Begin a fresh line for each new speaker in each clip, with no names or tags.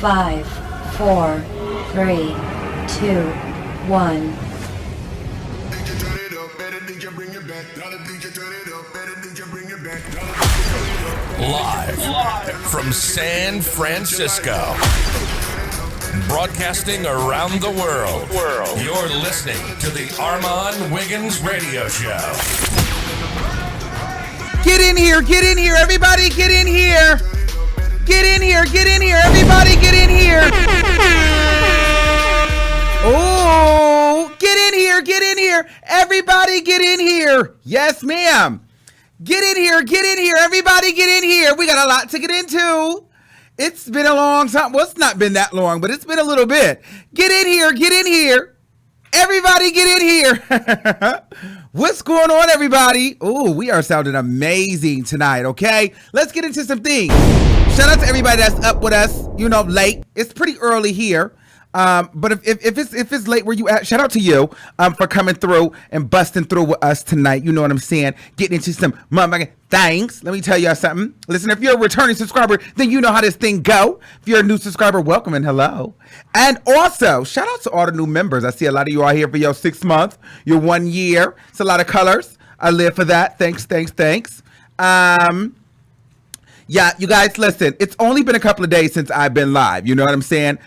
5, 4, 3, 2, 1.
Live from San Francisco. Broadcasting around the world. You're listening to the Armand Wiggins Radio Show.
Get in here, everybody get in here. Get in here, everybody get in here. Oh, get in here, everybody get in here. Yes, ma'am. Get in here, everybody get in here. We got a lot to get into. It's been a long time. Well, it's not been that long, but it's been a little bit. Get in here. Everybody get in here. What's going on, everybody? Oh, we are sounding amazing tonight, okay? Let's get into some things. Shout out to everybody that's up with us, late. It's pretty early here. But if it's late where you at, shout out to you for coming through and busting through with us tonight. You know what I'm saying? Getting into some motherfucking things. Let me tell y'all something. Listen, if you're a returning subscriber, then you know how this thing go. If you're a new subscriber, welcome and hello. And also, shout out to all the new members. I see a lot of you are here for your 6 month, your 1 year. It's a lot of colors. I live for that. Thanks. Yeah, you guys, listen, it's only been a couple of days since I've been live. You know what I'm saying?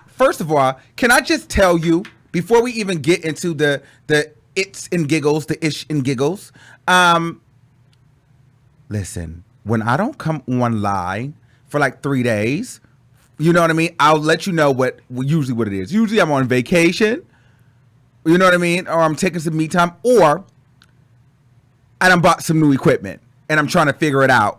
First of all, can I just tell you, before we even get into the its and giggles, the ish and giggles, listen, when I don't come on live for like 3 days, you know what I mean? I'll let you know what it is. Usually I'm on vacation, you know what I mean? Or I'm taking some me time, or I done bought some new equipment and I'm trying to figure it out.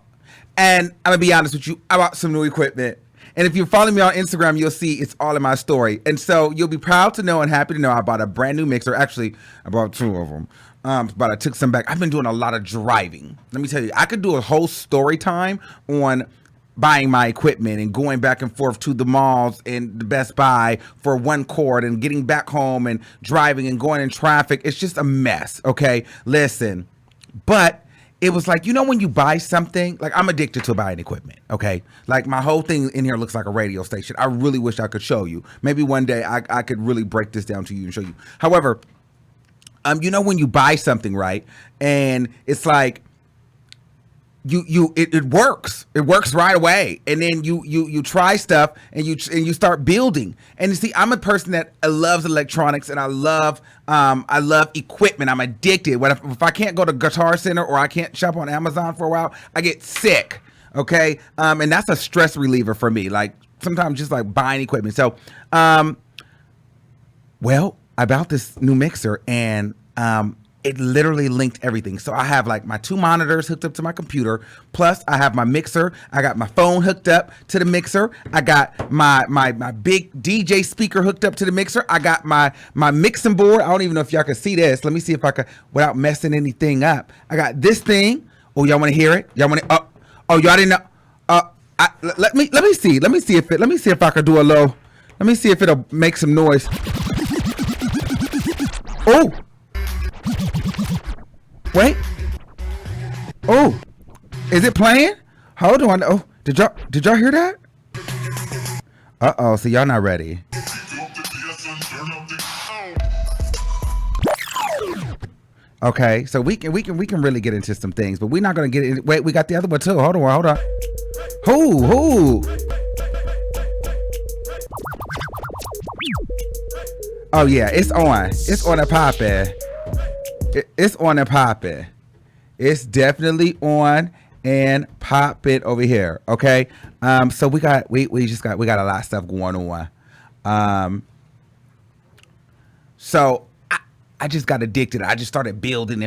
And I'm going to be honest with you, I bought some new equipment. And if you follow me on Instagram, you'll see it's all in my story. And so you'll be proud to know and happy to know I bought a brand new mixer. Actually, I bought 2 of them. But I took some back. I've been doing a lot of driving. Let me tell you, I could do a whole story time on buying my equipment and going back and forth to the malls and the Best Buy for one cord and getting back home and driving and going in traffic. It's just a mess, okay? Listen, but it was like, when you buy something, like I'm addicted to buying equipment, okay? Like my whole thing in here looks like a radio station. I really wish I could show you. Maybe one day I could really break this down to you and show you. However, when you buy something, right? And it's like, it works. It works right away. And then you try stuff and you start building. And you see, I'm a person that loves electronics and I love equipment. I'm addicted. If I can't go to Guitar Center or I can't shop on Amazon for a while, I get sick. Okay. And that's a stress reliever for me. Like sometimes just like buying equipment. So, I bought this new mixer and, it literally linked everything. So I have like my 2 monitors hooked up to my computer. Plus I have my mixer. I got my phone hooked up to the mixer. I got my big DJ speaker hooked up to the mixer. I got my mixing board. I don't even know if y'all can see this. Let me see if I can, without messing anything up. I got this thing. Oh, y'all want to hear it? Y'all want to, y'all didn't know. Let me see. Let me see if I could do a little, let me see if it'll make some noise. Oh. Wait. Oh, is it playing? Hold on. Oh, did y'all hear that? So y'all not ready. Okay, so we can really get into some things, but we're not gonna get it. Wait, we got the other one too. Hold on. Who? Oh yeah, it's on. It's on a poppin'. It's on and popping. It's definitely on and popping over here. Okay. So we got a lot of stuff going on. So I just got addicted. I just started building.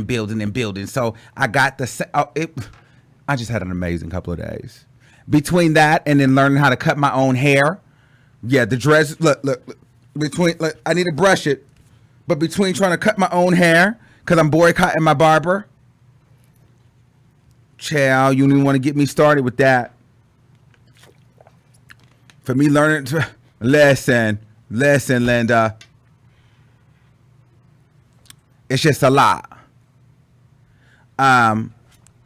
So I got I just had an amazing couple of days between that and then learning how to cut my own hair. Yeah. The dreads, look, I need to brush it, but between trying to cut my own hair, because I'm boycotting my barber. Child, you don't even want to get me started with that. For me learning to listen, Linda. It's just a lot.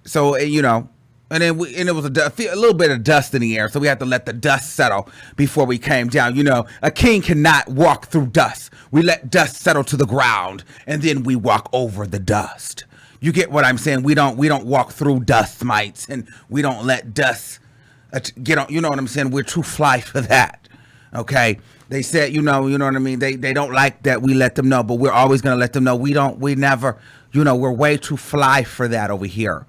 So And then it was a little bit of dust in the air, so we had to let the dust settle before we came down. You know, a king cannot walk through dust. We let dust settle to the ground, and then we walk over the dust. You get what I'm saying? We don't walk through dust mites, and we don't let dust get on. You know what I'm saying? We're too fly for that. Okay. They said, you know what I mean? They don't like that we let them know, but we're always gonna let them know. We never, we're way too fly for that over here.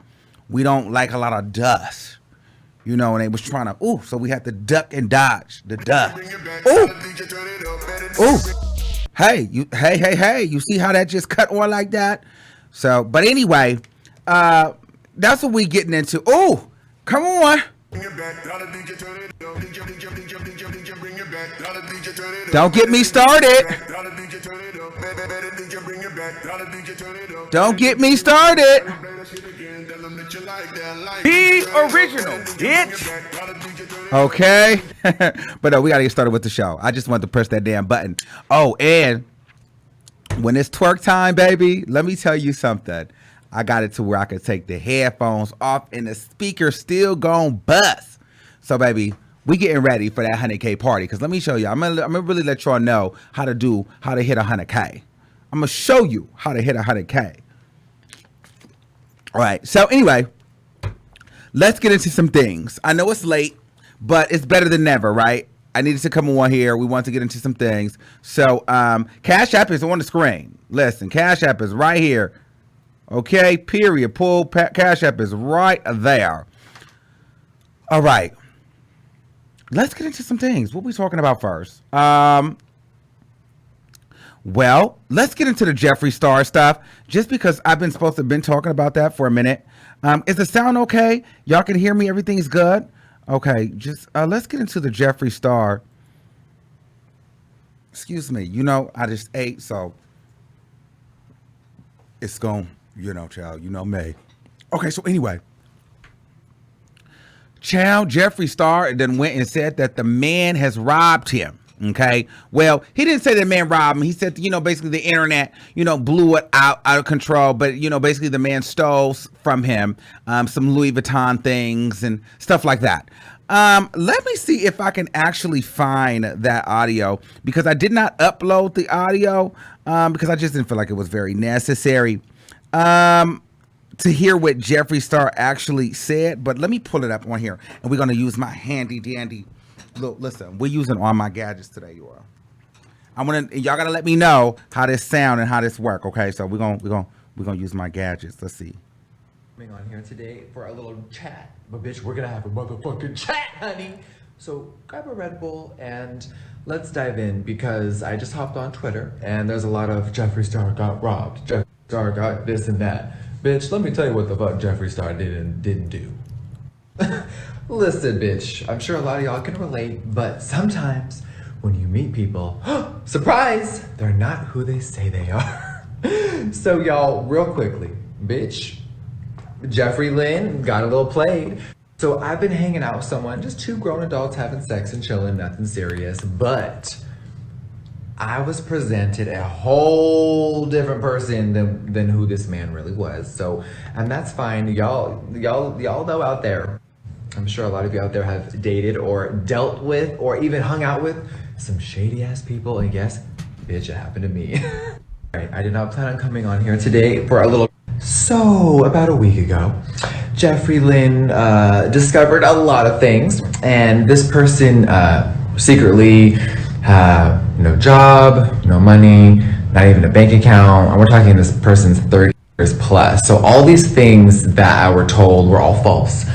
We don't like a lot of dust, and they was trying to, so we had to duck and dodge the dust. Hey, you see how that just cut on like that? So, but anyway, that's what we getting into. Oh, come on. Don't get me started. Don't get me started. Be original, bitch. Okay. But no, we got to get started with the show. I just wanted to press that damn button. Oh, and when it's twerk time, baby, let me tell you something. I got it to where I could take the headphones off and the speaker still gon' bust. So, baby, we getting ready for that 100K party. Because let me show you. I'm gonna really let y'all know how to hit 100K. I'm going to show you how to hit 100K. All right. So, anyway, let's get into some things. I know it's late, but it's better than never, right? I needed to come on here. We want to get into some things. So, Cash App is on the screen. Listen, Cash App is right here. Okay, period. Cash App is right there. All right. Let's get into some things. What are we talking about first? Well, let's get into the Jeffree Star stuff. Just because I've been talking about that for a minute. Is the sound okay? Y'all can hear me? Everything's good? Okay, just let's get into the Jeffree Star. Excuse me. I just ate, so it's gone. Child, me. Okay, so anyway. Child, Jeffree Star then went and said that the man has robbed him. Okay. Well, he didn't say the man robbed him. He said, basically the internet, blew it out of control. But, basically the man stole from him some Louis Vuitton things and stuff like that. Let me see if I can actually find that audio, because I did not upload the audio because I just didn't feel like it was very necessary to hear what Jeffree Star actually said. But let me pull it up on here, and we're going to use my handy dandy. Look, listen, we're using all my gadgets today, you all. Y'all got to let me know how this sound and how this work. Okay, so we're gonna use my gadgets. Let's see.
Coming on here today for a little chat, but bitch, we're gonna have a motherfucking chat, honey. So grab a Red Bull and let's dive in, because I just hopped on Twitter and there's a lot of Jeffree Star got robbed, Jeffree Star got this and that. Bitch, let me tell you what the fuck Jeffree Star did and didn't do. Listen, bitch, I'm sure a lot of y'all can relate, but sometimes when you meet people, surprise, they're not who they say they are. So y'all, real quickly, bitch, Jeffree Lynn got a little played. So I've been hanging out with someone, just two grown adults having sex and chilling, nothing serious, but I was presented a whole different person than who this man really was. So, and that's fine. Y'all know out there, I'm sure a lot of you out there have dated or dealt with or even hung out with some shady ass people. And yes, bitch, it happened to me. Alright, I did not plan on coming on here today for a little. So about a week ago, Jeffree Lynn discovered a lot of things, and this person secretly no job, no money, not even a bank account. And we're talking this person's 30 years plus. So all these things that I were told were all false.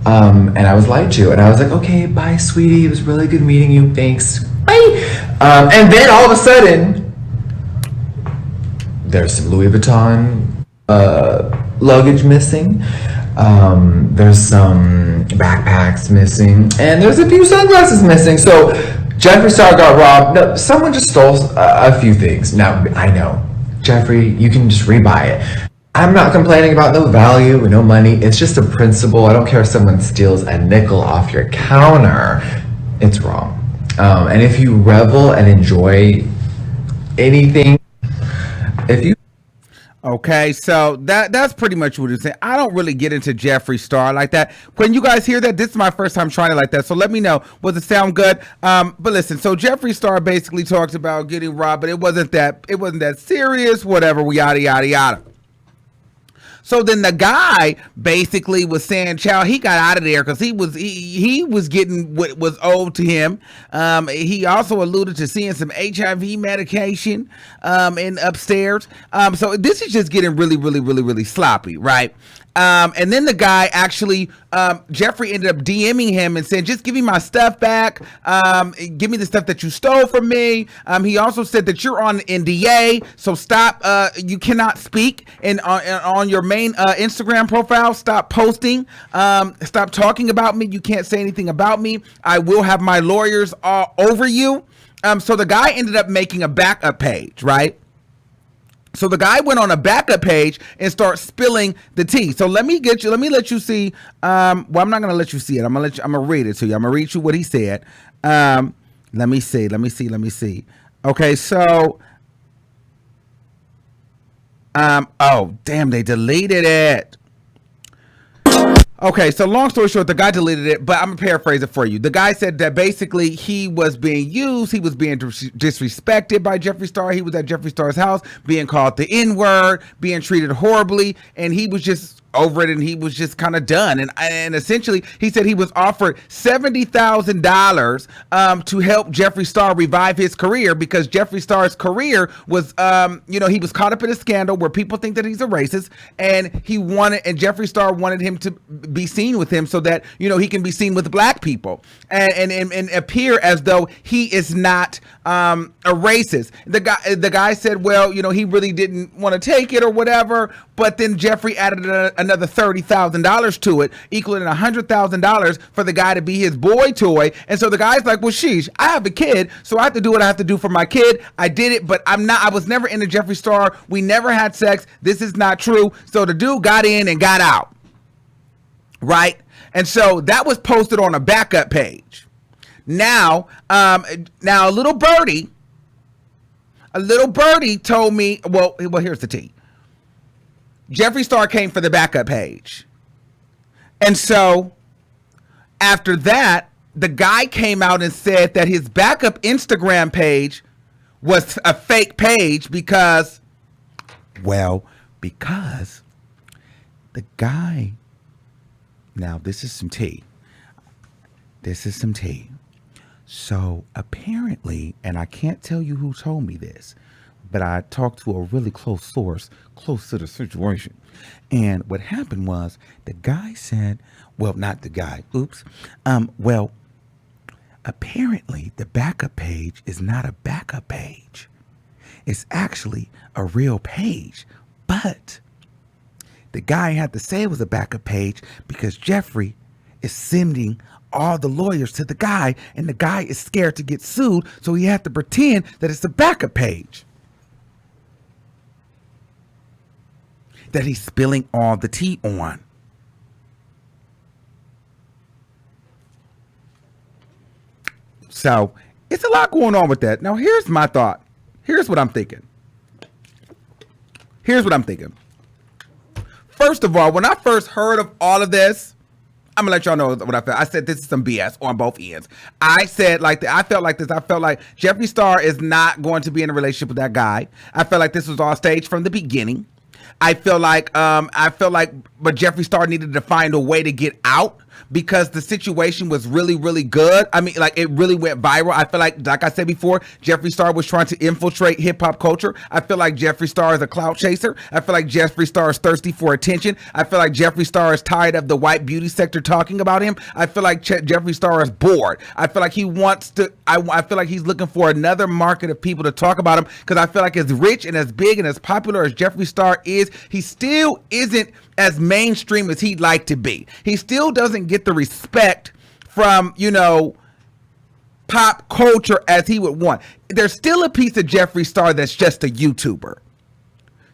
And I was lied to, and I was like, okay, bye, sweetie. It was really good meeting you. Thanks. Bye. And then all of a sudden, there's some Louis Vuitton luggage missing. There's some backpacks missing, and there's a few sunglasses missing. So Jeffree Star got robbed. No, someone just stole a few things. Now, I know, Jeffree, you can just rebuy it. I'm not complaining about no value, no money. It's just a principle. I don't care if someone steals a nickel off your counter. It's wrong. And if you revel and enjoy anything, if you...
Okay, so that's pretty much what it's saying. I don't really get into Jeffree Star like that. When you guys hear that, this is my first time trying it like that. So let me know. Was it sound good? But listen, so Jeffree Star basically talks about getting robbed, but it wasn't that serious, whatever, yada yada yada. So then the guy basically was saying, child, he got out of there because he was getting what was owed to him. He also alluded to seeing some HIV medication in upstairs. So this is just getting really, really, really, really sloppy, right? And then the guy actually, Jeffree ended up DMing him and saying, just give me my stuff back. Give me the stuff that you stole from me. He also said that you're on NDA, so stop. You cannot speak on your main Instagram profile. Stop posting. Stop talking about me. You can't say anything about me. I will have my lawyers all over you. So the guy ended up making a backup page, right? So the guy went on a backup page and start spilling the tea. So let me let you see. Well, I'm not gonna let you see it. I'm gonna read it to you. I'm gonna read you what he said. Let me see. Okay, so oh damn, they deleted it. Okay, so long story short, the guy deleted it, but I'm gonna paraphrase it for you. The guy said that basically he was being used, he was being disrespected by Jeffree Star. He was at Jeffree Star's house, being called the N-word, being treated horribly, and he was just over it, and he was just kind of done. And essentially, he said he was offered $70,000 to help Jeffree Star revive his career because Jeffree Star's career was, he was caught up in a scandal where people think that he's a racist, and Jeffree Star wanted him to be seen with him so that he can be seen with black people and appear as though he is not a racist. The guy said, well, he really didn't want to take it or whatever, but then Jeffree added another $30,000 to it, equaling $100,000 for the guy to be his boy toy. And so the guy's like, well, sheesh, I have a kid, so I have to do what I have to do for my kid. I did it, but I was never into Jeffree Star. We never had sex. This is not true. So the dude got in and got out. Right? And so that was posted on a backup page. Now a little birdie told me, well, here's the tea. Jeffree Star came for the backup page. And so after that, the guy came out and said that his backup Instagram page was a fake page because the guy, now this is some tea. So apparently, and I can't tell you who told me this, but I talked to a really close source, close to the situation. And what happened was the guy said, well, not the guy, oops. Apparently the backup page is not a backup page. It's actually a real page. But the guy had to say it was a backup page because Jeffree is sending all the lawyers to the guy, and the guy is scared to get sued, so he had to pretend that it's a backup page that he's spilling all the tea on. So it's a lot going on with that. Now here's my thought. Here's what I'm thinking. First of all, when I first heard of all of this, I'm gonna let y'all know what I felt. I said this is some BS on both ends. I felt like Jeffree Star is not going to be in a relationship with that guy. I felt like this was all staged from the beginning. I feel like but Jeffree Star needed to find a way to get out because the situation was really, really good. I mean, like, it really went viral. I feel like I said before, Jeffree Star was trying to infiltrate hip hop culture. I feel like Jeffree Star is a clout chaser. I feel like Jeffree Star is thirsty for attention. I feel like Jeffree Star is tired of the white beauty sector talking about him. I feel like Jeffree Star is bored. I feel like he wants to, I feel like he's looking for another market of people to talk about him because I feel like as rich and as big and as popular as Jeffree Star is, he still isn't as mainstream as he'd like to be. He still doesn't get the respect from, pop culture as he would want. There's still a piece of Jeffree Star that's just a YouTuber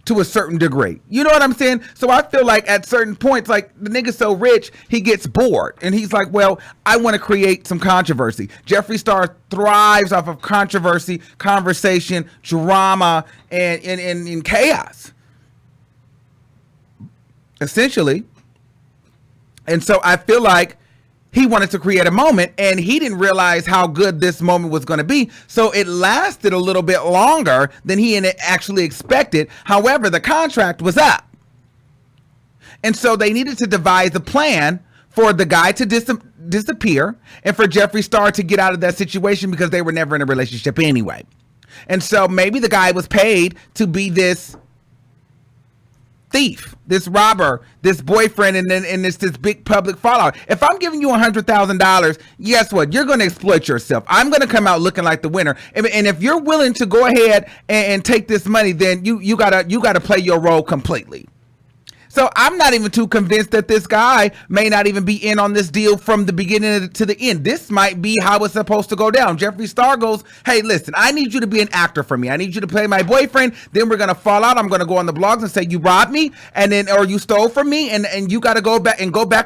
to a certain degree. You know what I'm saying? So I feel like at certain points, like, the nigga's so rich, he gets bored. And he's like, well, I want to create some controversy. Jeffree Star thrives off of controversy, conversation, drama, and chaos. essentially. And so I feel like he wanted to create a moment, and he didn't realize how good this moment was going to be. So it lasted a little bit longer than he actually expected. However, the contract was up. And so they needed to devise a plan for the guy to disappear and for Jeffree Star to get out of that situation, because they were never in a relationship anyway. And so maybe the guy was paid to be this thief, this robber, this boyfriend, and then this big public fallout. If I'm giving you $100,000, guess what? You're going to exploit yourself. I'm going to come out looking like the winner. And if you're willing to go ahead and take this money, then you gotta play your role completely. So I'm not even too convinced that this guy may not even be in on this deal from the beginning to the end. This might be how it's supposed to go down. Jeffree Star goes, hey, listen, I need you to be an actor for me. I need you to play my boyfriend. Then we're going to fall out. I'm going to go on the blogs and say you robbed me, and then, or you stole from me, and you got to go back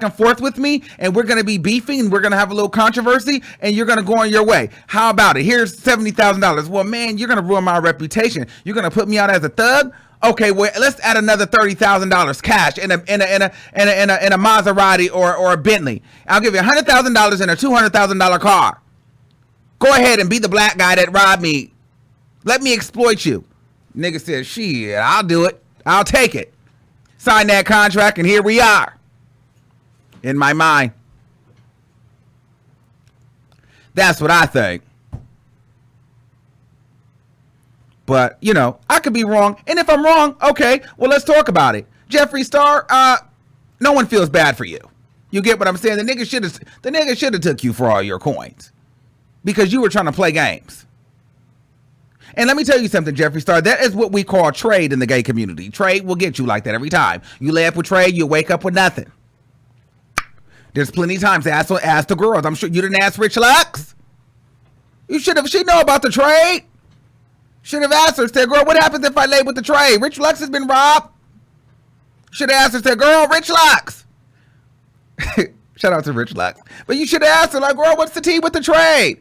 and forth with me, and we're going to be beefing, and we're going to have a little controversy, and you're going to go on your way. How about it? Here's $70,000. Well, man, you're going to ruin my reputation. You're going to put me out as a thug? Okay, well, let's add another $30,000 cash in a Maserati or a Bentley. I'll give you $100,000 in a $200,000 car. Go ahead and be the black guy that robbed me. Let me exploit you. Nigga said, shit, I'll do it. I'll take it. Sign that contract, and here we are. In my mind. That's what I think. But, you know, I could be wrong. And if I'm wrong, okay, well, let's talk about it. Jeffree Star, no one feels bad for you. You get what I'm saying? The nigga should have took you for all your coins, because you were trying to play games. And let me tell you something, Jeffree Star, that is what we call trade in the gay community. Trade will get you like that every time. You lay up with trade, you wake up with nothing. There's plenty of times to ask the girls. I'm sure you didn't ask Rich Lux. She know about the trade. Should have asked her, said, girl, what happens if I lay with the trade? Rich Lux has been robbed. Should have asked her, said, girl, Rich Lux. Shout out to Rich Lux. But you should have asked her, like, girl, what's the tea with the trade?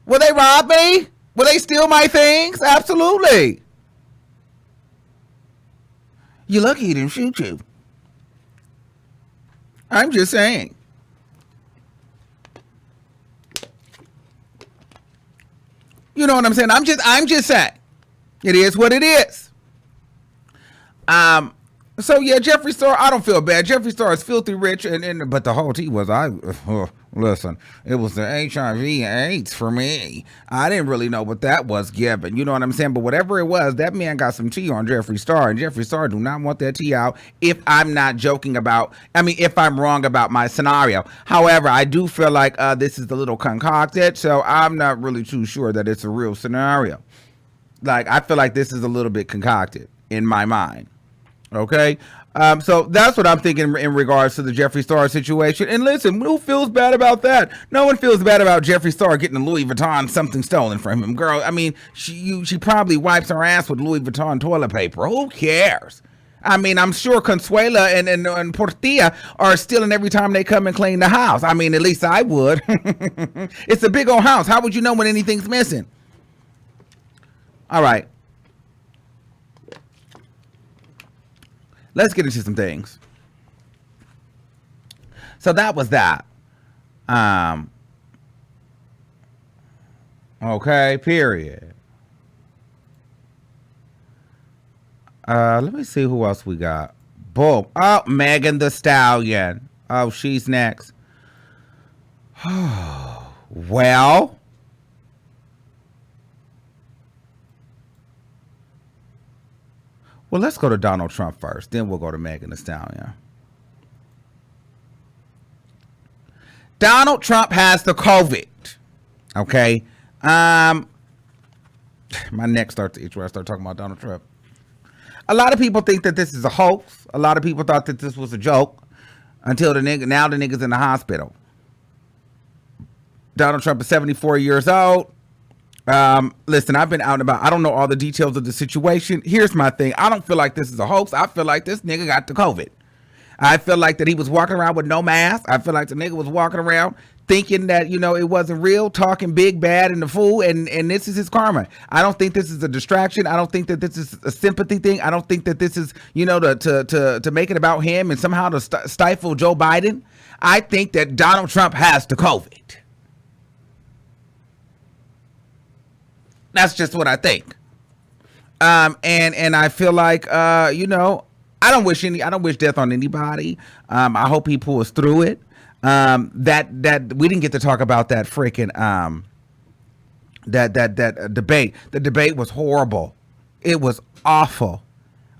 Will they rob me? Will they steal my things? Absolutely. You're lucky he didn't shoot you. I'm just saying. You know what I'm saying? I'm just saying. It is what it is. So yeah, Jeffree Star, I don't feel bad. Jeffree Star is filthy rich, but the whole tea was listen, it was the HIV and AIDS for me. I didn't really know what that was given. You know what I'm saying? But whatever it was, that man got some tea on Jeffree Star, and Jeffree Star do not want that tea out if I'm not joking about, if I'm wrong about my scenario. However, I do feel like this is a little concocted, so I'm not really too sure that it's a real scenario. Like, I feel like this is a little bit concocted in my mind. Okay, so that's what I'm thinking in regards to the Jeffree Star situation. And listen, who feels bad about that? No one feels bad about Jeffree Star getting a Louis Vuitton something stolen from him. Girl, she probably wipes her ass with Louis Vuitton toilet paper. Who cares? I'm sure Consuela and Portilla are stealing every time they come and clean the house. At least I would. It's a big old house. How would you know when anything's missing? All right. Let's get into some things. So that was that. Okay, period. Let me see who else we got. Boom. Oh, Megan Thee Stallion. Oh, she's next. Well, let's go to Donald Trump first. Then we'll go to Megan Thee Stallion. Donald Trump has the COVID. Okay. My neck starts to itch when I start talking about Donald Trump. A lot of people think that this is a hoax. A lot of people thought that this was a joke until now the nigga's in the hospital. Donald Trump is 74 years old. Listen, I've been out and about. I don't know all the details of the situation. Here's my thing. I don't feel like this is a hoax. I feel like this nigga got the COVID. I feel like that he was walking around with no mask. I feel like the nigga was walking around thinking that, you know, it wasn't real, talking big, bad, and the fool, and this is his karma. I don't think this is a distraction. I don't think that this is a sympathy thing. I don't think that this is, you know, to make it about him and somehow to stifle Joe Biden. I think that Donald Trump has the COVID. That's just what I think. And I feel like, you know, I don't wish death on anybody. I hope he pulls through it. That we didn't get to talk about that freaking that debate. The debate was horrible. It was awful.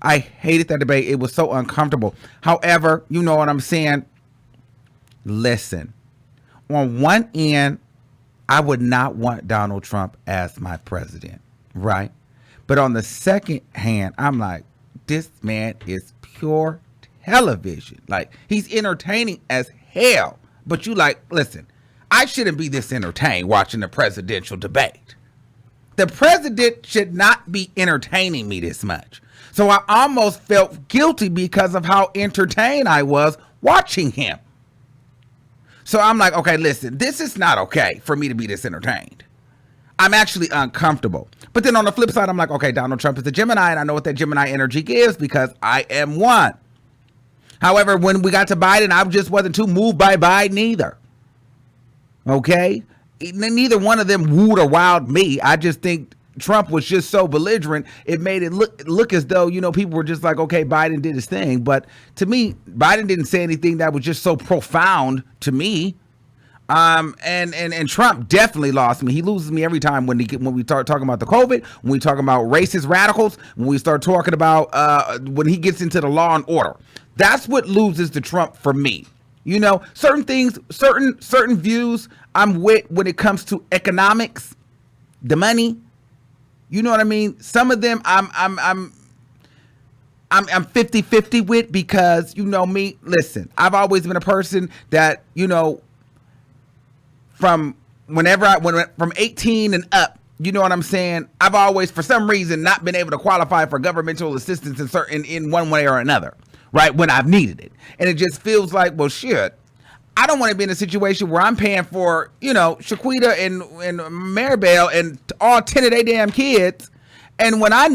I hated that debate. It was so uncomfortable. However, you know what I'm saying? Listen, on one end, I would not want Donald Trump as my president, right? But on the second hand, I'm like, this man is pure television. Like, he's entertaining as hell. But you like, listen, I shouldn't be this entertained watching the presidential debate. The president should not be entertaining me this much. So I almost felt guilty because of how entertained I was watching him. So I'm like, okay, listen, this is not okay for me to be this entertained. I'm actually uncomfortable. But then on the flip side, I'm like, okay, Donald Trump is a Gemini, and I know what that Gemini energy gives because I am one. However, when we got to Biden, I just wasn't too moved by Biden either. Okay? Neither one of them wooed or wowed me. I just think Trump was just so belligerent. It made it look as though, you know, people were just like, okay, Biden did his thing. But to me, Biden didn't say anything that was just so profound to me. And Trump definitely lost me. He loses me every time when we start talking about the COVID, when we talk about racist radicals, when we start talking about when he gets into the law and order. That's what loses to Trump for me. You know, certain things, certain views I'm with when it comes to economics, the money. You know what I mean? Some of them I'm 50-50 with because, you know me, listen, I've always been a person that, you know, from 18 and up, you know what I'm saying? I've always, for some reason, not been able to qualify for governmental assistance in one way or another, right? When I've needed it. And it just feels like, well, shit, I don't want to be in a situation where I'm paying for, you know, Shaquita and Maribel and all 10 of their damn kids. And when I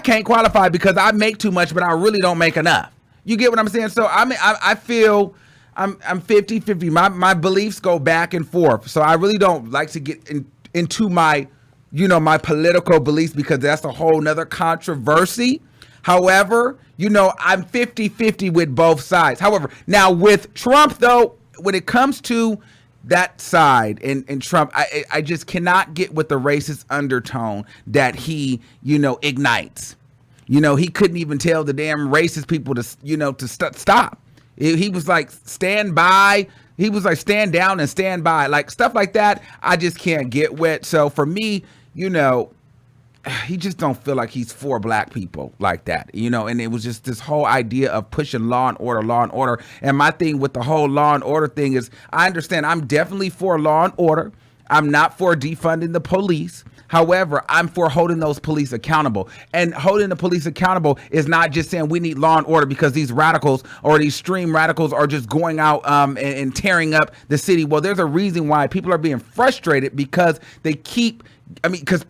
can't qualify because I make too much, but I really don't make enough. You get what I'm saying? So I feel I'm 50-50. My beliefs go back and forth. So I really don't like to get into my, you know, my political beliefs because that's a whole nother controversy. However, you know, I'm 50-50 with both sides. However, now with Trump, though, when it comes to that side and Trump, I just cannot get with the racist undertone that he, you know, ignites. You know, he couldn't even tell the damn racist people to, you know, to stop. He was like, stand by. He was like, stand down and stand by. Like, stuff like that, I just can't get with. So for me, you know, he just don't feel like he's for black people like that, you know. And it was just this whole idea of pushing law and order. And my thing with the whole law and order thing is, I understand I'm definitely for law and order. I'm not for defunding the police. However, I'm for holding those police accountable. And holding the police accountable is not just saying we need law and order because these radicals or these extreme radicals are just going out and tearing up the city. Well, there's a reason why people are being frustrated because they keep, because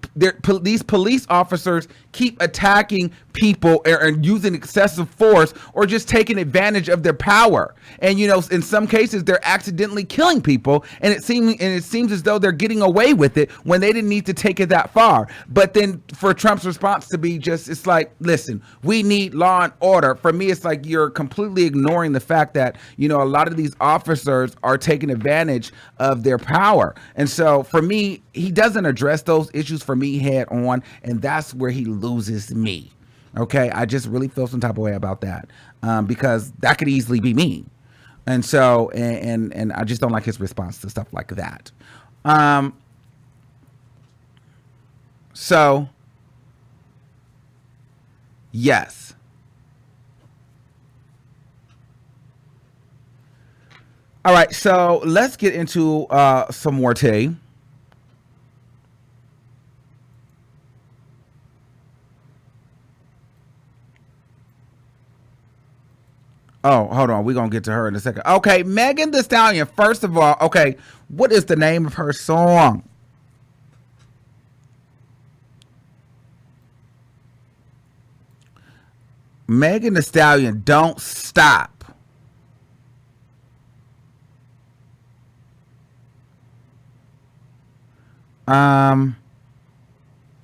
these police officers keep attacking people and using excessive force or just taking advantage of their power. And, you know, in some cases, they're accidentally killing people. And it seems as though they're getting away with it when they didn't need to take it that far. But then for Trump's response to be just, it's like, listen, we need law and order. For me, it's like you're completely ignoring the fact that, you know, a lot of these officers are taking advantage of their power. And so for me, he doesn't address those issues for me head on. And that's where he loses me. Okay, I just really feel some type of way about that because that could easily be me. And so, and I just don't like his response to stuff like that. So, yes. All right, so let's get into some more tea. Oh, hold on. We're going to get to her in a second. Okay, Megan Thee Stallion, first of all, okay, what is the name of her song? Megan Thee Stallion, Don't Stop.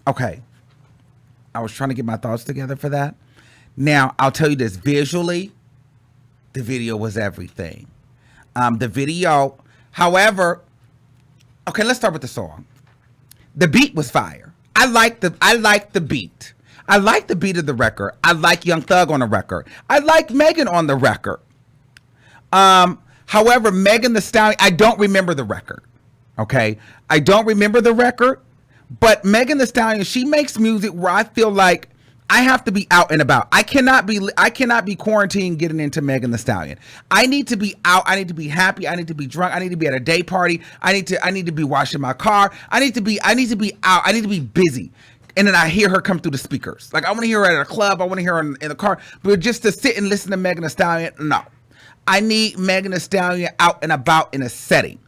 Okay. I was trying to get my thoughts together for that. Now, I'll tell you this, visually, the video was everything. The video, however, okay, let's start with the song. The beat was fire. I like the beat. I like the beat of the record. I like Young Thug on the record. I like Megan on the record. However, Megan Thee Stallion, I don't remember the record. Okay, I don't remember the record, but Megan Thee Stallion, she makes music where I feel like I have to be out and about. I cannot be quarantined getting into Megan Thee Stallion. I need to be out. I need to be happy. I need to be drunk. I need to be at a day party. I need to be washing my car. I need to be out. I need to be busy. And then I hear her come through the speakers. Like I want to hear her at a club. I want to hear her in the car. But just to sit and listen to Megan Thee Stallion, no. I need Megan Thee Stallion out and about in a setting.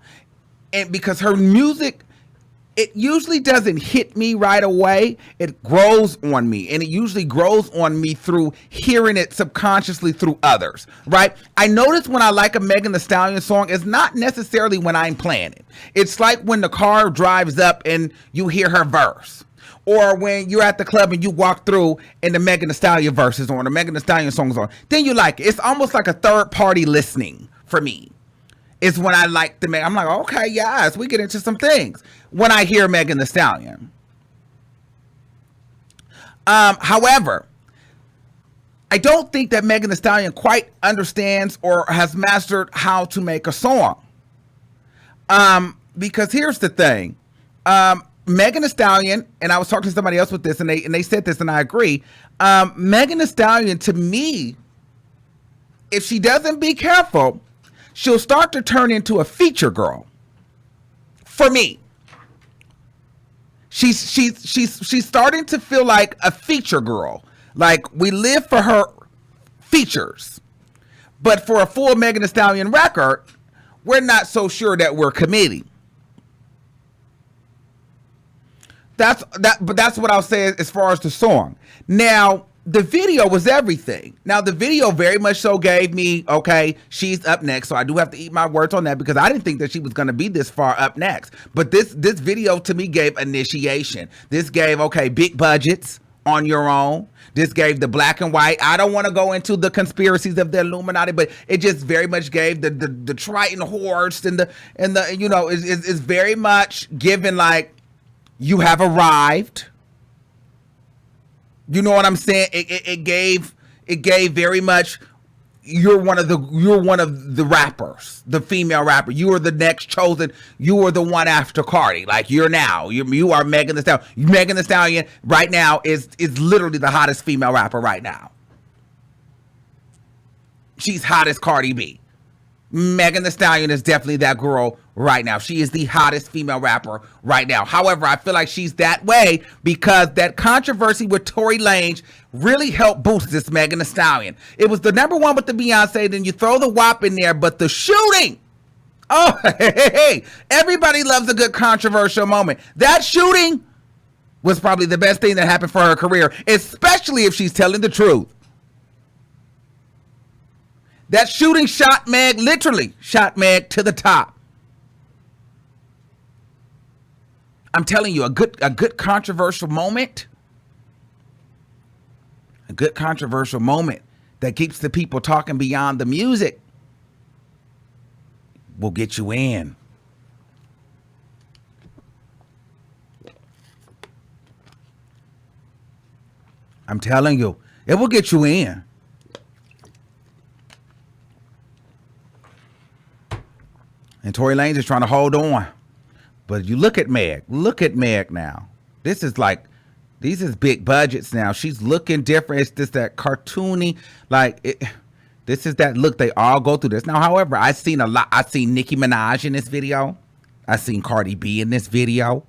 And because her music, it usually doesn't hit me right away. It grows on me, and it usually grows on me through hearing it subconsciously through others, right? I notice when I like a Megan Thee Stallion song, it's not necessarily when I'm playing it. It's like when the car drives up and you hear her verse, or when you're at the club and you walk through and the Megan Thee Stallion verse is on, the Megan Thee Stallion song is on. Then you like it. It's almost like a third party listening for me. Is when I like the Megan. I'm like, okay, yes, we get into some things when I hear Megan Thee Stallion. However, I don't think that Megan Thee Stallion quite understands or has mastered how to make a song. Because here's the thing. Megan Thee Stallion, and I was talking to somebody else with this, and they said this, and I agree. Megan Thee Stallion, to me, if she doesn't be careful, she'll start to turn into a feature girl. For me, she's starting to feel like a feature girl. Like we live for her features, but for a full Megan Thee Stallion record, we're not so sure that we're committing. But that's what I'll say as far as the song. Now, the video was everything. Now, the video very much so gave me, okay, she's up next. So I do have to eat my words on that because I didn't think that she was going to be this far up next. But this video to me gave initiation. This gave, okay, big budgets on your own. This gave the black and white. I don't want to go into the conspiracies of the Illuminati, but it just very much gave the Triton horse and the you know, is very much given like you have arrived. You know what I'm saying? It gave very much you're one of the rappers, the female rapper. You are the next chosen. You are the one after Cardi. Like you are Megan Thee Stallion. Megan Thee Stallion right now is literally the hottest female rapper right now. She's hot as Cardi B. Megan Thee Stallion is definitely that girl right now. She is the hottest female rapper right now. However, I feel like she's that way because that controversy with Tory Lanez really helped boost this Megan Thee Stallion. It was the #1 with the Beyonce, then you throw the WAP in there, but the shooting. Oh, hey, everybody loves a good controversial moment. That shooting was probably the best thing that happened for her career, especially if she's telling the truth. That shooting shot Meg, literally shot Meg to the top. I'm telling you, a good controversial moment. A good controversial moment that keeps the people talking beyond the music will get you in. I'm telling you, it will get you in. And Tory Lanez is trying to hold on. But you look at Meg. Look at Meg now. These is big budgets now. She's looking different. It's just that cartoony, this is that look. They all go through this. Now, however, I've seen Nicki Minaj in this video. I've seen Cardi B in this video.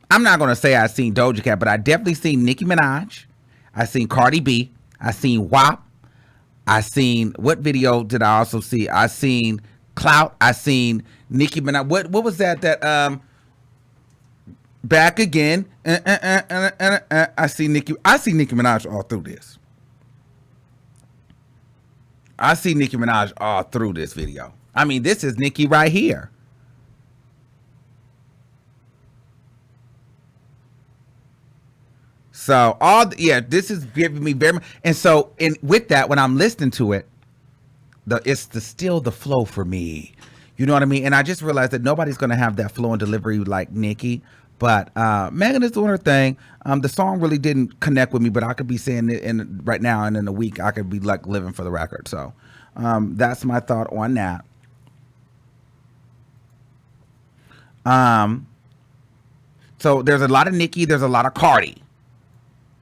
I'm not going to say I've seen Doja Cat, but I definitely seen Nicki Minaj. I've seen Cardi B. I've seen WAP. I seen, what video did I also see? I seen Clout. I seen Nicki Minaj. What was that? Back again. I see Nicki Minaj all through this. I see Nicki Minaj all through this video. I mean, this is Nicki right here. So this is giving me very much. And so with that, when I'm listening to it, it's still the flow for me. You know what I mean? And I just realized that nobody's going to have that flow and delivery like Nicki. But Megan is doing her thing. The song really didn't connect with me, but I could be saying it right now, and in a week I could be like living for the record. So that's my thought on that. So there's a lot of Nicki, there's a lot of Cardi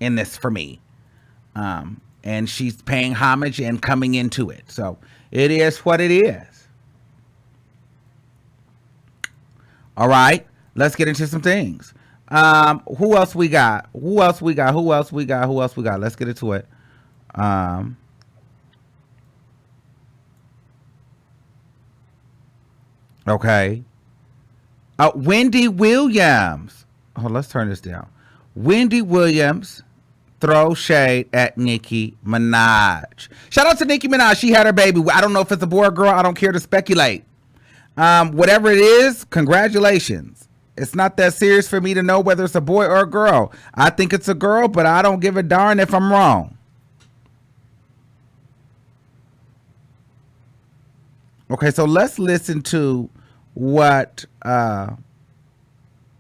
in this for me. And she's paying homage and coming into it. So it is what it is. All right. Let's get into some things. Who else we got? Let's get into it. Okay. Wendy Williams. Oh, let's turn this down. Wendy Williams throw shade at Nicki Minaj. Shout out to Nicki Minaj. She had her baby. I don't know if it's a boy or girl. I don't care to speculate. Whatever it is, congratulations. It's not that serious for me to know whether it's a boy or a girl. I think it's a girl, but I don't give a darn if I'm wrong. Okay, so let's listen to what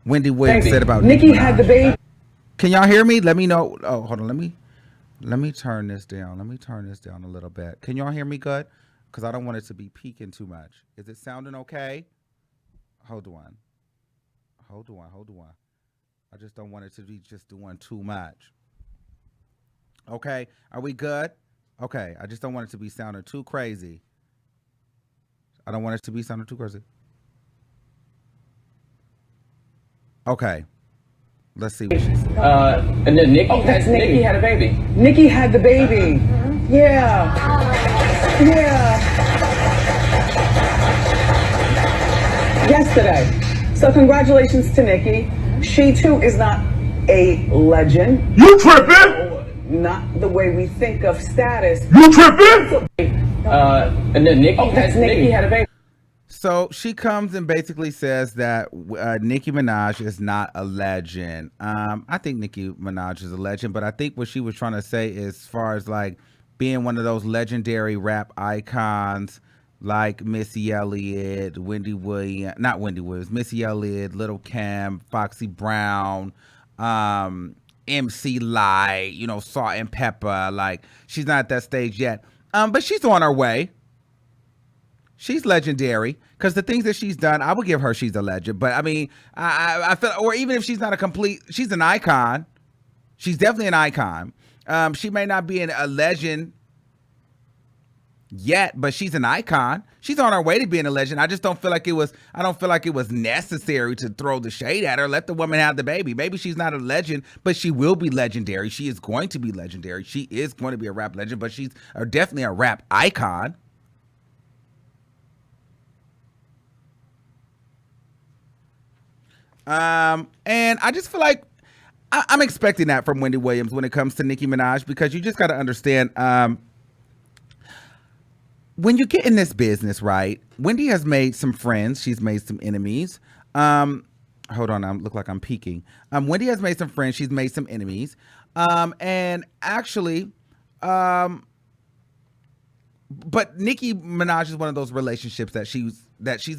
Wendy Williams said about Nicki had the baby. Can y'all hear me? Let me know. Oh, hold on. Let me turn this down. Let me turn this down a little bit. Can y'all hear me good? Because I don't want it to be peaking too much. Is it sounding okay? Hold on. I just don't want it to be just doing too much. Okay. Are we good? Okay. I just don't want it to be sounding too crazy. I don't want it to be sounding too crazy. Okay. Let's see what she said.
And then Nicki had a baby. Nicki had the baby. Yeah. Yesterday. So congratulations to Nicki. She too is not a legend.
You tripping?
Not the way we think of status.
You tripping?
And then Nicki had a baby.
So she comes and basically says that Nicki Minaj is not a legend. I think Nicki Minaj is a legend, but I think what she was trying to say is, as far as like being one of those legendary rap icons like Missy Elliott, Missy Elliott, Little Kim, Foxy Brown, MC Light, Salt and Pepper. Like, she's not at that stage yet. But she's on her way. She's legendary because the things that she's done, I would give her, she's a legend. But I mean, I feel, or even if she's not a complete, she's an icon. She's definitely an icon. She may not be a legend yet, but she's an icon. She's on her way to being a legend. I don't feel like it was necessary to throw the shade at her. Let the woman have the baby. Maybe she's not a legend, but she will be legendary. She is going to be legendary. She is going to be a rap legend, but she's definitely a rap icon. And I just feel like I'm expecting that from Wendy Williams when it comes to Nicki Minaj, because you just got to understand, when you get in this business, right? Wendy has made some friends. She's made some enemies. Hold on, I look like I'm peeking. Wendy has made some friends. She's made some enemies. And actually, but Nicki Minaj is one of those relationships that she's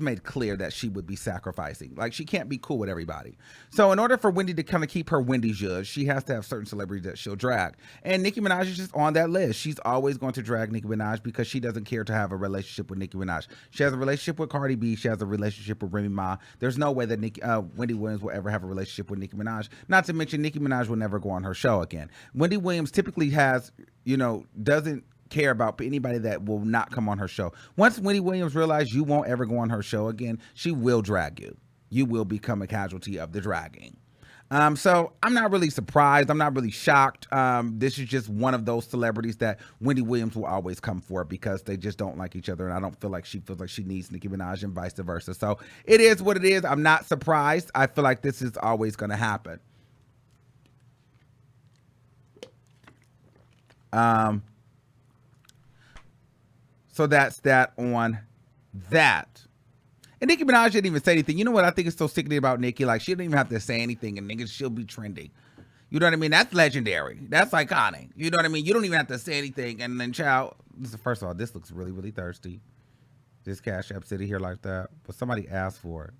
made clear that she would be sacrificing. Like, she can't be cool with everybody. So in order for Wendy to kind of keep her Wendy zhuzh, she has to have certain celebrities that she'll drag. And Nicki Minaj is just on that list. She's always going to drag Nicki Minaj because she doesn't care to have a relationship with Nicki Minaj. She has a relationship with Cardi B. She has a relationship with Remy Ma. There's no way that Wendy Williams will ever have a relationship with Nicki Minaj. Not to mention, Nicki Minaj will never go on her show again. Wendy Williams typically has, doesn't care about anybody that will not come on her show. Once Wendy Williams realizes you won't ever go on her show again, she will drag you. You will become a casualty of the dragging. So I'm not really surprised. I'm not really shocked. This is just one of those celebrities that Wendy Williams will always come for because they just don't like each other. And I don't feel like she feels like she needs Nicki Minaj and vice versa. So it is what it is. I'm not surprised. I feel like this is always going to happen. So that's that on that. And Nicki Minaj didn't even say anything. You know what I think is so sickening about Nicki? Like, she didn't even have to say anything, and niggas, she'll be trending. You know what I mean? That's legendary. That's iconic. You know what I mean? You don't even have to say anything, and then, child, first of all, this looks really, really thirsty. This Cash App sitting here like that. But somebody asked for it.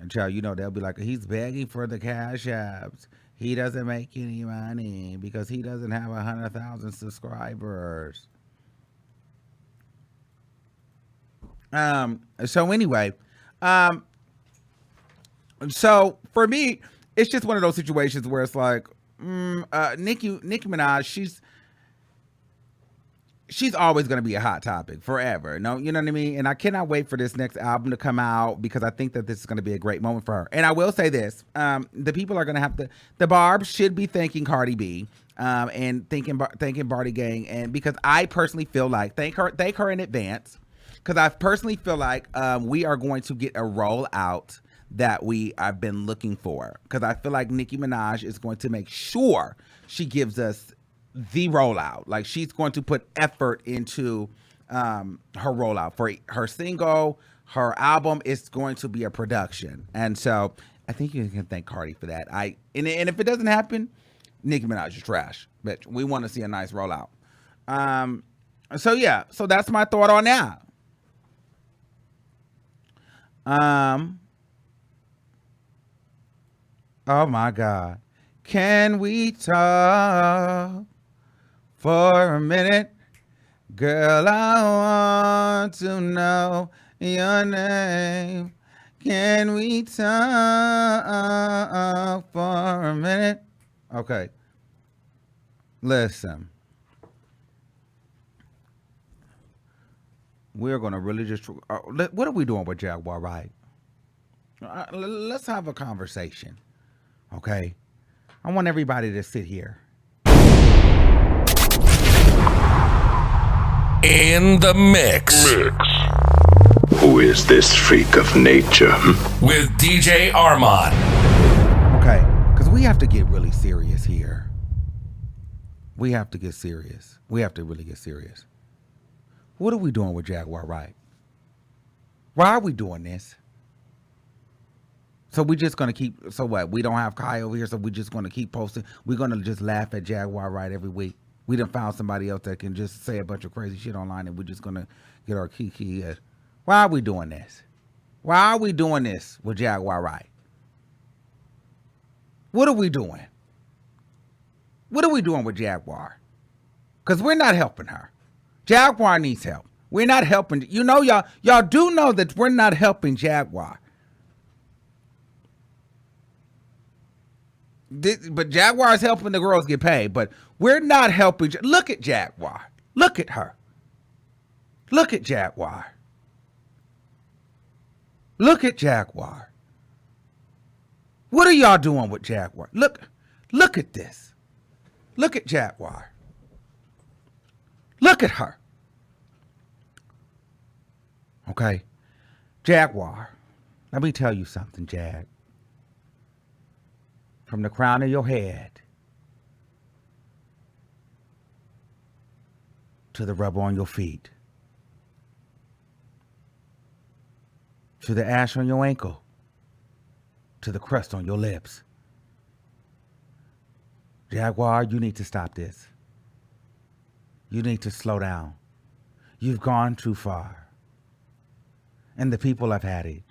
And, child, you know, they'll be like, he's begging for the Cash Apps. He doesn't make any money because he doesn't have 100,000 subscribers. So anyway, so for me, it's just one of those situations where it's like, Nicki Minaj, she's always going to be a hot topic forever. No, you know what I mean? And I cannot wait for this next album to come out because I think that this is going to be a great moment for her. And I will say this, the people are going to have to, the Barbs should be thanking Cardi B, and thanking Barty Gang. And because I personally feel like, thank her in advance. Because I personally feel like we are going to get a rollout that I've been looking for. Because I feel like Nicki Minaj is going to make sure she gives us the rollout. Like, she's going to put effort into her rollout. For her single, her album is going to be a production. And so I think you can thank Cardi for that. And if it doesn't happen, Nicki Minaj is trash. But we want to see a nice rollout. So yeah, so that's my thought on that. Oh my God. Can we talk for a minute? Girl, I want to know your name. Can we talk for a minute? Okay. Listen. We're going to really just... what are we doing with Jaguar Wright? Let's have a conversation. Okay? I want everybody to sit here.
In the mix.
Who is this freak of nature?
With DJ Armand.
Okay, because we have to get really serious here. We have to get serious. We have to really get serious. What are we doing with Jaguar Wright? Why are we doing this? So we just going to keep, so what? We don't have Kai over here, so we're just going to keep posting. We're going to just laugh at Jaguar Wright every week. We done found somebody else that can just say a bunch of crazy shit online, and we're just going to get our kiki. Why are we doing this? Why are we doing this with Jaguar Wright? What are we doing? What are we doing with Jaguar? Because we're not helping her. Jaguar needs help. We're not helping. You know, y'all do know that we're not helping Jaguar. But Jaguar is helping the girls get paid. But we're not helping. Look at Jaguar. Look at her. Look at Jaguar. Look at Jaguar. What are y'all doing with Jaguar? Look at this. Look at Jaguar. Look at her. Okay. Jaguar. Let me tell you something, Jag. From the crown of your head to the rubber on your feet to the ash on your ankle to the crust on your lips. Jaguar, you need to stop this. You need to slow down. You've gone too far. And the people have had it.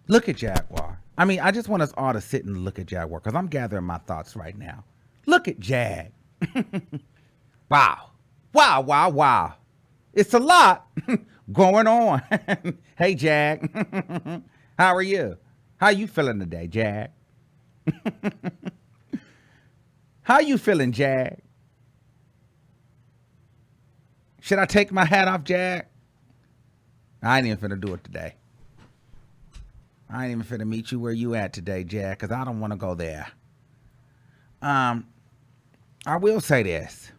Look at Jaguar. I mean, I just want us all to sit and look at Jaguar because I'm gathering my thoughts right now. Look at Jag. Wow. Wow, wow, wow. It's a lot going on. Hey, Jag. How are you? How you feeling today, Jag? How you feeling, Jag? Should I take my hat off, Jag? I ain't even finna do it today. I ain't even finna meet you where you at today, Jack, because I don't want to go there. I will say this.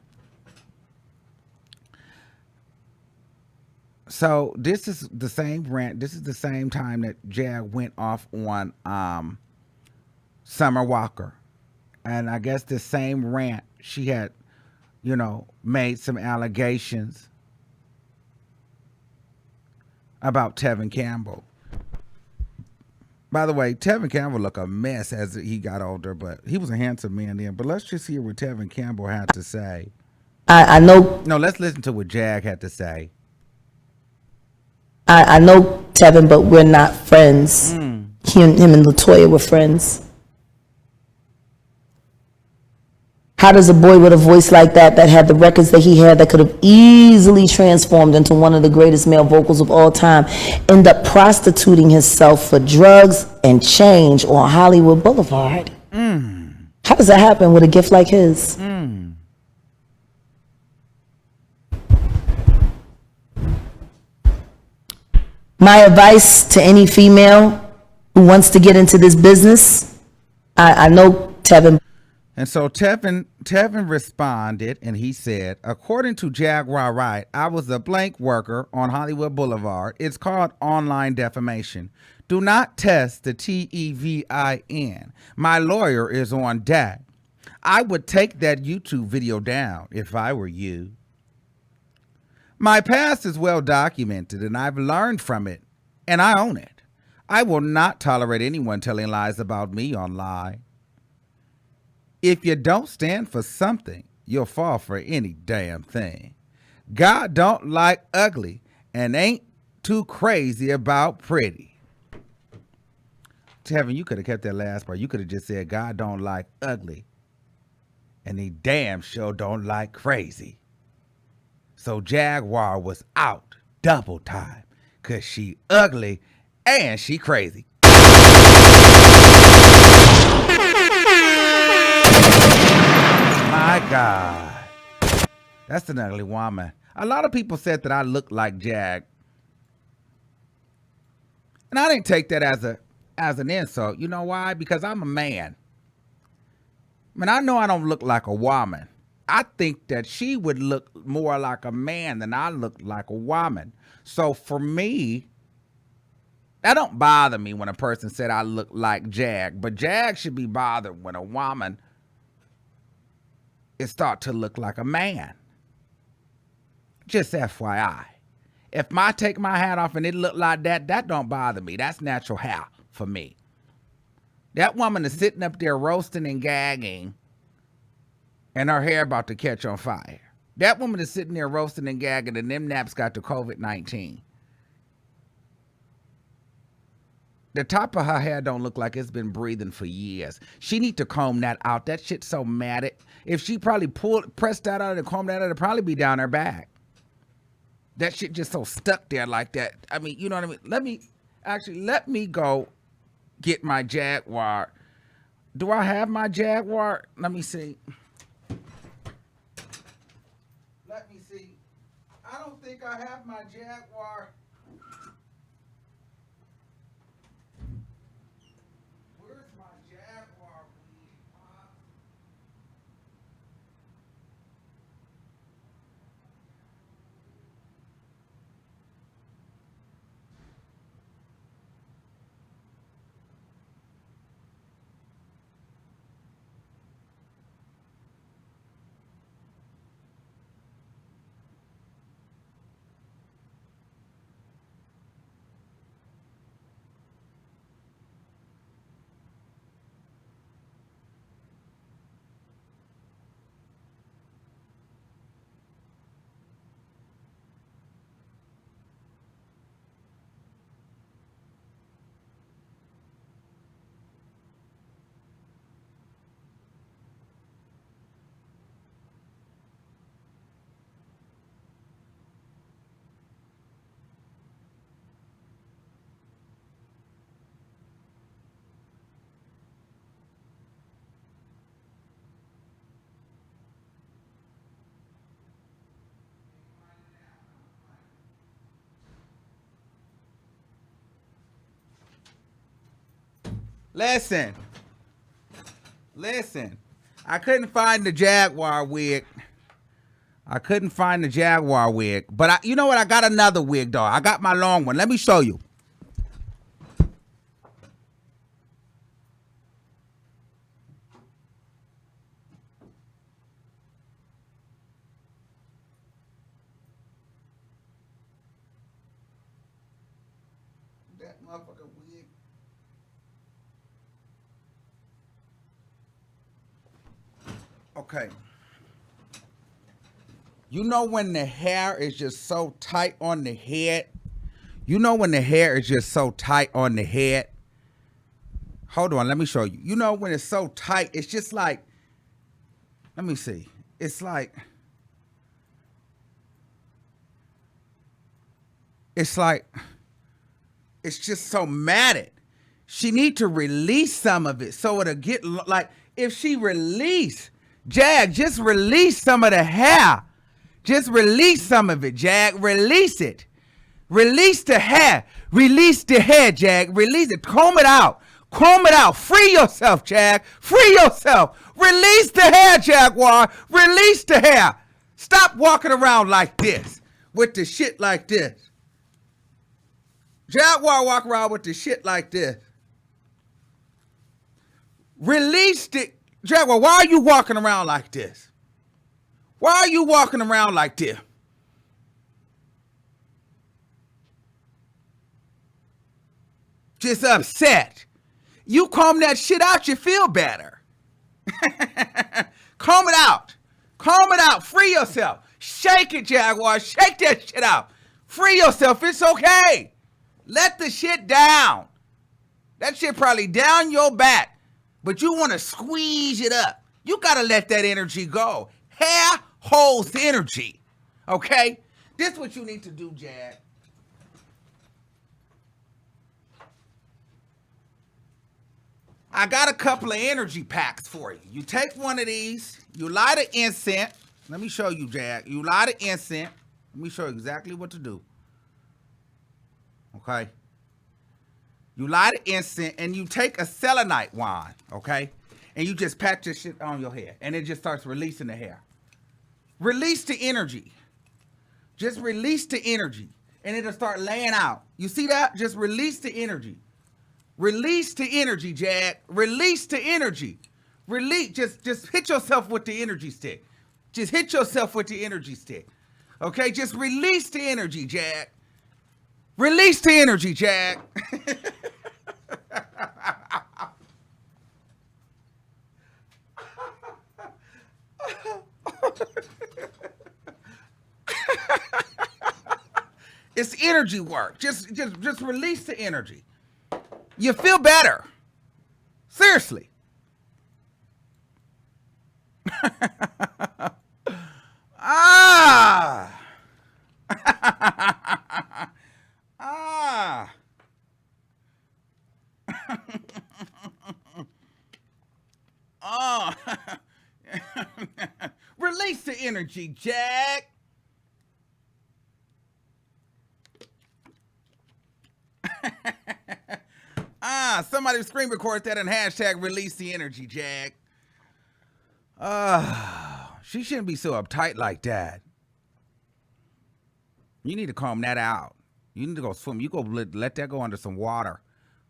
So this is the same rant. This is the same time that Jag went off on Summer Walker. And I guess the same rant, she had, made some allegations about Tevin Campbell. By the way, Tevin Campbell looked a mess as he got older, but he was a handsome man then. But let's just hear what Tevin Campbell had to say.
I know.
No, let's listen to what Jag had to say.
I know Tevin, but we're not friends. Him and LaToya were friends. How does a boy with a voice like that had the records that he had, that could have easily transformed into one of the greatest male vocals of all time, end up prostituting himself for drugs and change on Hollywood Boulevard? How does that happen with a gift like his? My advice to any female who wants to get into this business, I know Tevin.
And so Tevin responded, and he said, according to Jaguar Wright, I was a blank worker on Hollywood Boulevard. It's called online defamation. Do not test the TEVIN. My lawyer is on deck. I would take that YouTube video down if I were you. My past is well documented, and I've learned from it, and I own it. I will not tolerate anyone telling lies about me online. If you don't stand for something, you'll fall for any damn thing. God don't like ugly and ain't too crazy about pretty. Tevin, you could have kept that last part. You could have just said God don't like ugly and he damn sure don't like crazy. So Jaguar was out double time because she ugly and she crazy. My God, that's an ugly woman. A lot of people said that I look like Jag, and I didn't take that as an insult. You know why? Because I'm a man. I mean, I know I don't look like a woman. I think that she would look more like a man than I look like a woman. So for me, that don't bother me when a person said I look like Jag, but Jag should be bothered when a woman it start to look like a man. Just FYI. If I take my hat off and it look like that, that don't bother me. That's natural hair for me. That woman is sitting up there roasting and gagging and her hair about to catch on fire. That woman is sitting there roasting and gagging and them naps got the COVID-19. The top of her hair don't look like it's been breathing for years. She need to comb that out. That shit's so matted. If she probably pressed that out and combed that out, it'd probably be down her back. That shit just so stuck there like that. I mean, you know what I mean? Let me go get my Jaguar. Do I have my Jaguar? Let me see. I don't think I have my Jaguar. Listen. I couldn't find the Jaguar wig. But you know what? I got another wig, dog. I got my long one. Let me show you. That motherfucking wig. Okay. You know when the hair is just so tight on the head? Hold on, let me show you. You know when it's so tight, it's just like, let me see. It's just so matted. She need to release some of it so it'll get, like, if she release, Jag, just release some of the hair. Just release some of it, Jag. Release it. Release the hair. Release the hair, Jag. Release it. Comb it out. Free yourself, Jag. Free yourself. Release the hair, Jaguar. Release the hair. Stop walking around like this with the shit like this. Jaguar walk around with the shit like this. Release the Jaguar. Why are you walking around like this? Just upset. You comb that shit out, you feel better. Comb it out. Free yourself. Shake it, Jaguar. Shake that shit out. Free yourself. It's okay. Let the shit down. That shit probably down your back, but you want to squeeze it up. You got to let that energy go. Hair holds energy. Okay? This is what you need to do, Jag. I got a couple of energy packs for you. You take one of these, you light an incense. Let me show you, Jag. You light an incense. Let me show you exactly what to do. Okay? You light an incense and you take a selenite wand, okay? And you just pat this shit on your hair and it just starts releasing the hair. Release the energy. Just release the energy and it'll start laying out. You see that? Just release the energy. Release the energy, Jag. Release the energy. Just hit yourself with the energy stick. Okay? Just release the energy, Jag. Release the energy, Jag. It's energy work. Just release the energy. You feel better. Seriously. Ah. Oh. Release the energy, Jag. Somebody screen record that and hashtag release the energy, Jag. She shouldn't be so uptight like that. You need to calm that out. You need to go swim. You go let that go under some water.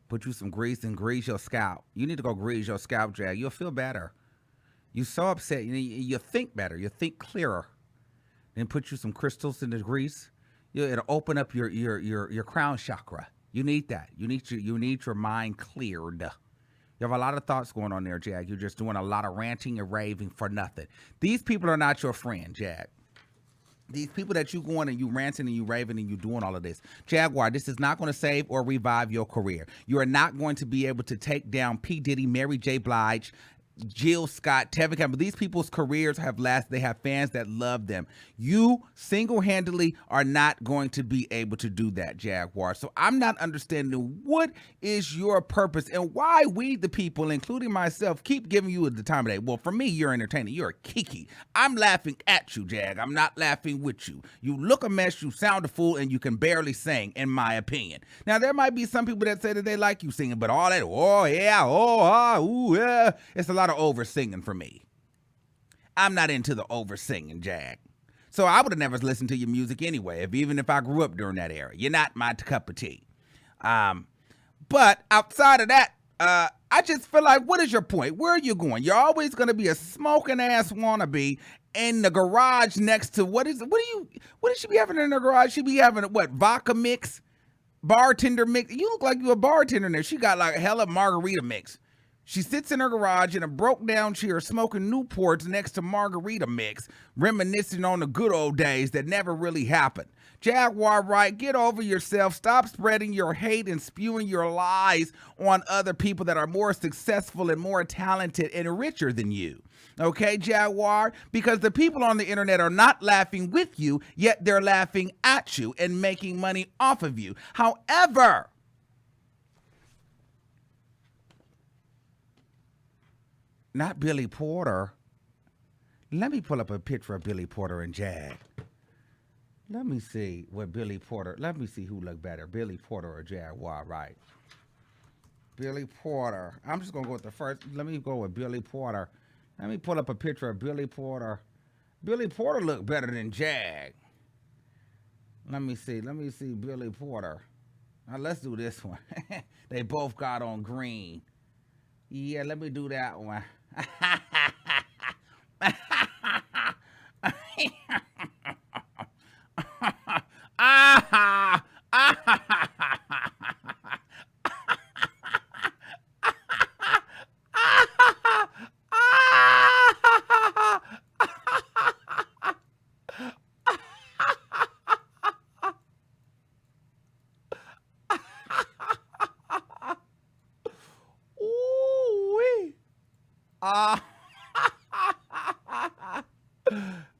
Put you some grease and grease your scalp. You need to go grease your scalp, Jag. You'll feel better. You're so upset. You think better. You think clearer. Then put you some crystals in the grease. It'll open up your crown chakra. You need that. You need your mind cleared. You have a lot of thoughts going on there, Jag. You're just doing a lot of ranting and raving for nothing. These people are not your friend, Jag. These people that you going and you ranting and you raving and you doing all of this. Jaguar, this is not going to save or revive your career. You are not going to be able to take down P. Diddy, Mary J. Blige, Jill Scott, Tevin Campbell. These people's careers have lasted. They have fans that love them. You single-handedly are not going to be able to do that, Jaguar. So I'm not understanding what is your purpose and why we, the people, including myself, keep giving you the time of day. Well, for me, you're entertaining. You're a kiki. I'm laughing at you, Jag. I'm not laughing with you. You look a mess, you sound a fool, and you can barely sing, in my opinion. Now, there might be some people that say that they like you singing, but all that, oh, yeah, oh, ah, ooh, yeah, it's a lot of over singing for me. I'm not into the over singing, Jag. So I would have never listened to your music anyway, even if I grew up during that era. You're not my cup of tea. But outside of that, I just feel like, what is your point? Where are you going? You're always going to be a smoking ass wannabe in the garage next to what does she be having in her garage? She be having what, vodka mix, bartender mix. You look like you a bartender in there. She got like hella margarita mix. She sits in her garage in a broke down chair smoking Newports next to margarita mix, reminiscing on the good old days that never really happened. Jaguar Wright, get over yourself. Stop spreading your hate and spewing your lies on other people that are more successful and more talented and richer than you. Okay, Jaguar? Because the people on the internet are not laughing with you, yet they're laughing at you and making money off of you. However, not Billy Porter. Let me pull up a picture of Billy Porter and Jag. Let me see what Billy Porter, let me see who looked better, Billy Porter or Jaguar Wright. Billy Porter. I'm just going to go with the first. Let me go with Billy Porter. Let me pull up a picture of Billy Porter. Billy Porter looked better than Jag. Let me see Billy Porter. Now let's do this one. They both got on green. Yeah, let me do that one.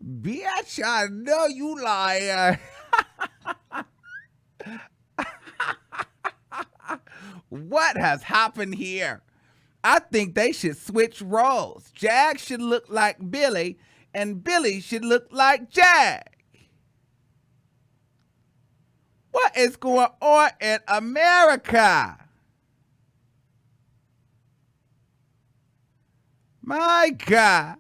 Bitch, I know you liar. What has happened here? I think they should switch roles. Jag should look like Billy, and Billy should look like Jag. What is going on in America? My gosh.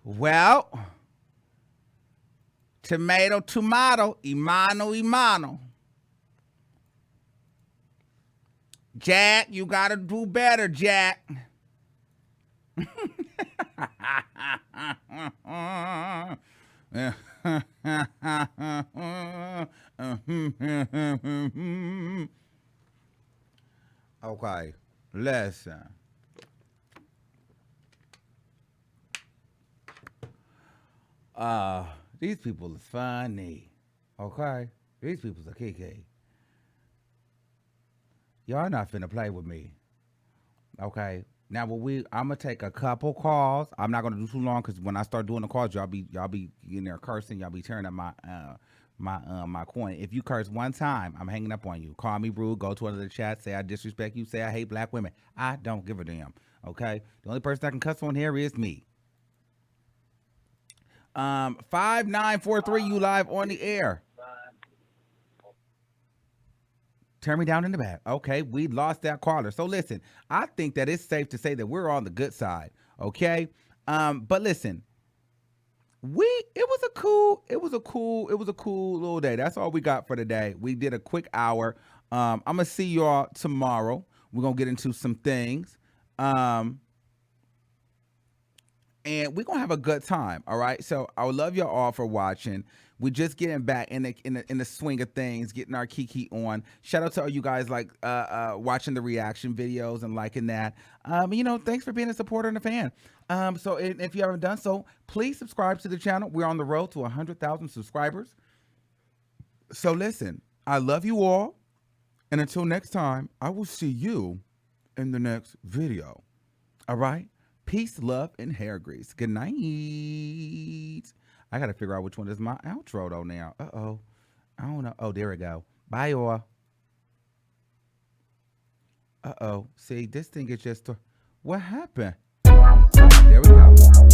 Well, tomato, imano. Jack, you gotta do better, Jack. Okay, listen. These people is funny. Okay? These people's a kiki. Y'all not finna play with me. Okay? Now, I'm gonna take a couple calls. I'm not gonna do too long because when I start doing the calls, y'all be in there cursing. Y'all be tearing up my coin. If you curse one time, I'm hanging up on you. Call me rude. Go to another chat. Say I disrespect you. Say I hate black women. I don't give a damn. Okay? The only person that can cuss on here is me. 5943, you live on the air. Turn me down in the back. Okay, we lost that caller. So listen, I think that it's safe to say that we're on the good side. Okay, but listen, it was a cool little day. That's all we got for today. We did a quick hour. I'm gonna see y'all tomorrow. We're gonna get into some things. And we're going to have a good time, all right? So I would love y'all all for watching. We're just getting back in the swing of things, getting our kiki on. Shout out to all you guys like watching the reaction videos and liking that. Thanks for being a supporter and a fan. So if you haven't done so, please subscribe to the channel. We're on the road to 100,000 subscribers. So listen, I love you all. And until next time, I will see you in the next video. All right? Peace, love, and hair grease. Good night. I got to figure out which one is my outro, though, now. Uh-oh. I don't know. Oh, there we go. Bye, y'all. Uh-oh. See, this thing is just... What happened? There we go.